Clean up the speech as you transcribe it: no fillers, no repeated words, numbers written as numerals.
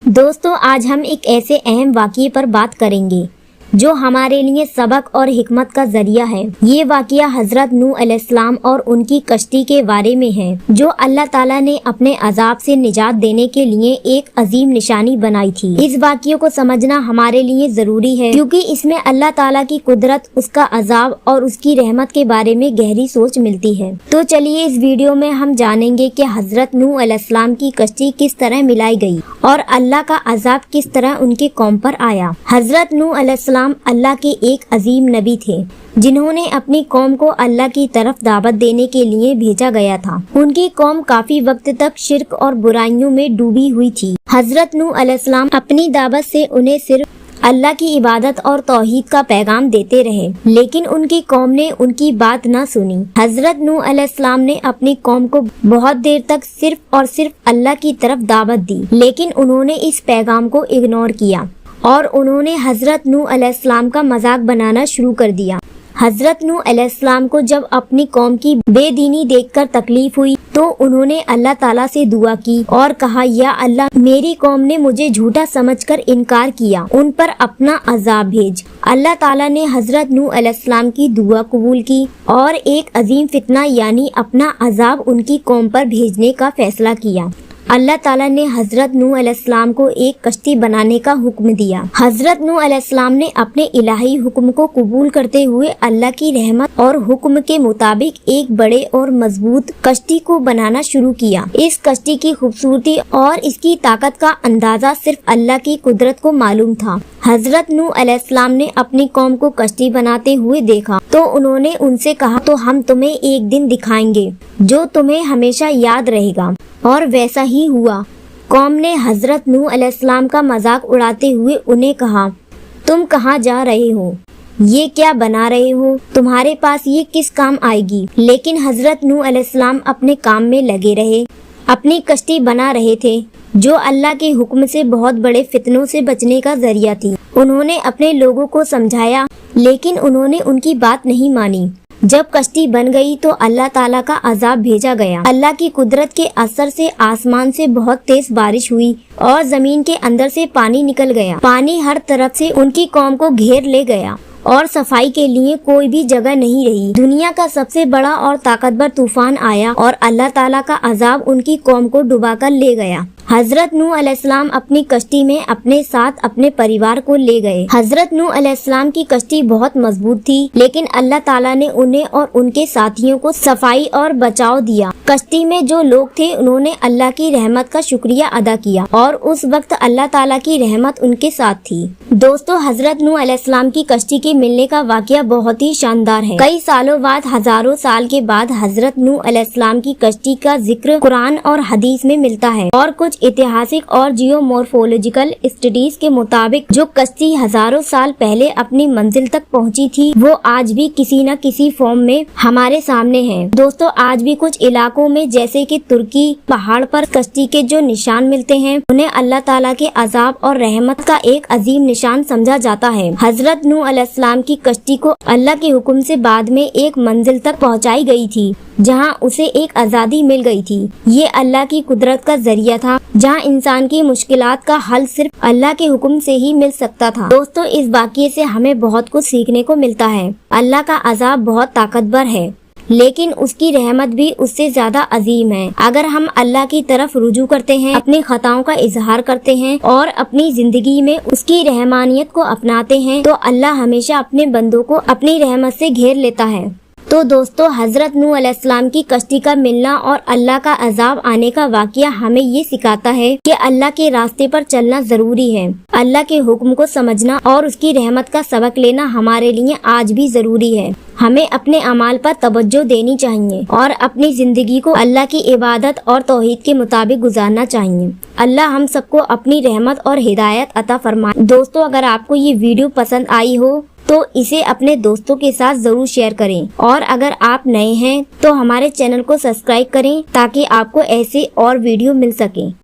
दोस्तों, आज हम एक ऐसे अहम वाक़ये पर बात करेंगे जो हमारे लिए सबक और हिकमत का जरिया है। ये वाक़या हजरत नूह अलैहिस्सलाम और उनकी कश्ती के बारे में है, जो अल्लाह ताला ने अपने अजाब से निजात देने के लिए एक अजीम निशानी बनाई थी। इस वाक़ये को समझना हमारे लिए जरूरी है, क्योंकि इसमें अल्लाह ताला की कुदरत, उसका अजाब और उसकी रहमत के बारे में गहरी सोच मिलती है। तो चलिए इस वीडियो में हम जानेंगे कि हजरत नूह अलैहिस्सलाम की कश्ती किस तरह मिलाई गई और अल्लाह का अजाब किस तरह उनके कौम पर आया। हजरत नूह अलैहिस्सलाम अल्लाह के एक अजीम नबी थे, जिन्होंने अपनी कौम को अल्लाह की तरफ दावत देने के लिए भेजा गया था। उनकी कौम काफी वक्त तक शिर्क और बुराइयों में डूबी हुई थी। हजरत नूह अलैहिस्सलाम अपनी दावत से उन्हें सिर्फ अल्लाह की इबादत और तौहीद का पैगाम देते रहे, लेकिन उनकी कौम ने उनकी बात न सुनी। हजरत नूह अलैहिस्सलाम ने अपनी कौम को बहुत देर तक सिर्फ और सिर्फ अल्लाह की तरफ दावत दी, लेकिन उन्होंने इस पैगाम को इग्नोर किया और उन्होंने हजरत नूह अलैहिस्सलाम का मजाक बनाना शुरू कर दिया। हजरत नूह अलैहिस्सलाम को जब अपनी कौम की बेदीनी देखकर तकलीफ हुई, तो उन्होंने अल्लाह ताला से दुआ की और कहा, या अल्लाह, मेरी कौम ने मुझे झूठा समझकर इनकार किया, उन पर अपना अजाब भेज। अल्लाह ताला ने हजरत नूह अलैहिस्सलाम की दुआ कबूल की और एक अजीम फितना यानी अपना अजाब उनकी कौम पर भेजने का फैसला किया। अल्लाह ताला ने हजरत नूह अलैहिस्सलाम को एक कश्ती बनाने का हुक्म दिया। हजरत नूह अलैहिस्सलाम ने अपने इलाही हुक्म को कबूल करते हुए अल्लाह की रहमत और हुक्म के मुताबिक एक बड़े और मजबूत कश्ती को बनाना शुरू किया। इस कश्ती की खूबसूरती और इसकी ताकत का अंदाजा सिर्फ अल्लाह की कुदरत को मालूम था। हजरत नूह अलैहिस्सलाम ने अपनी कौम को कश्ती बनाते हुए देखा, तो उन्होंने उनसे कहा, तो हम तुम्हें एक दिन दिखाएंगे जो तुम्हें हमेशा याद रहेगा। और वैसा ही हुआ। कौम ने हजरत नूह अलैहिस्सलाम का मजाक उड़ाते हुए उन्हें कहा, तुम कहाँ जा रहे हो? ये क्या बना रहे हो? तुम्हारे पास ये किस काम आएगी? लेकिन हजरत नूह अलैहिस्सलाम अपने काम में लगे रहे, अपनी कश्ती बना रहे थे, जो अल्लाह के हुक्म से बहुत बड़े फितनों से बचने का जरिया थी। उन्होंने अपने लोगों को समझाया, लेकिन उन्होंने उनकी बात नहीं मानी। जब कश्ती बन गई तो अल्लाह ताला का अजाब भेजा गया। अल्लाह की कुदरत के असर से आसमान से बहुत तेज बारिश हुई और जमीन के अंदर से पानी निकल गया। पानी हर तरफ से उनकी कौम को घेर ले गया और सफाई के लिए कोई भी जगह नहीं रही। दुनिया का सबसे बड़ा और ताकतवर तूफान आया और अल्लाह ताला का अजाब उनकी कौम को डुबाकर ले गया। हजरत नूह अलैहिस्सलाम अपनी कश्ती में अपने साथ अपने परिवार को ले गए। हजरत नूह अलैहिस्सलाम की कश्ती बहुत मजबूत थी, लेकिन अल्लाह ताला ने उन्हें और उनके साथियों को सफाई और बचाव दिया। कश्ती में जो लोग थे, उन्होंने अल्लाह की रहमत का शुक्रिया अदा किया और उस वक्त अल्लाह ताला की रहमत उनके साथ थी। दोस्तों, हजरत नूह अलैहिस्सलाम की कश्ती के मिलने का वाकया बहुत ही शानदार है। कई सालों बाद, हजारों साल के बाद हजरत नूह अलैहिस्सलाम की कश्ती का जिक्र कुरान और हदीस में मिलता है और कुछ ऐतिहासिक और जियोमॉर्फोलॉजिकल स्टडीज के मुताबिक जो कश्ती हजारों साल पहले अपनी मंजिल तक पहुंची थी, वो आज भी किसी न किसी फॉर्म में हमारे सामने है। दोस्तों, आज भी कुछ इलाकों में जैसे कि तुर्की पहाड़ पर कश्ती के जो निशान मिलते हैं, उन्हें अल्लाह ताला के अजाब और रहमत का एक अजीम निशान समझा जाता है। हजरत नूह अलैहिस्सलाम की कश्ती को अल्लाह के हुक्म से बाद में एक मंजिल तक पहुंचाई गई थी, जहां उसे एक आजादी मिल गई थी। ये अल्लाह की कुदरत का जरिया था, जहां इंसान की मुश्किलात का हल सिर्फ अल्लाह के हुक्म से ही मिल सकता था। दोस्तों, इस वाक़ये से हमें बहुत कुछ सीखने को मिलता है। अल्लाह का अजाब बहुत ताकतवर है, लेकिन उसकी रहमत भी उससे ज्यादा अजीम है। अगर हम अल्लाह की तरफ रुजू करते हैं, अपनी खताओं का इजहार करते हैं और अपनी जिंदगी में उसकी रहमानियत को अपनाते हैं, तो अल्लाह हमेशा अपने बंदों को अपनी रहमत से घेर लेता है। तो दोस्तों, हजरत नूह अलैहिस्सलाम की कश्ती का मिलना और अल्लाह का अजाब आने का वाकया हमें ये सिखाता है कि अल्लाह के रास्ते पर चलना जरूरी है। अल्लाह के हुक्म को समझना और उसकी रहमत का सबक लेना हमारे लिए आज भी जरूरी है। हमें अपने अमाल पर तवज्जो देनी चाहिए और अपनी जिंदगी को अल्लाह की इबादत और तौहीद के मुताबिक गुजारना चाहिए। अल्लाह हम सबको अपनी रहमत और हिदायत अता फरमाए। दोस्तों, अगर आपको ये वीडियो पसंद आई हो तो इसे अपने दोस्तों के साथ जरूर शेयर करें और अगर आप नए हैं तो हमारे चैनल को सब्सक्राइब करें, ताकि आपको ऐसे और वीडियो मिल सके।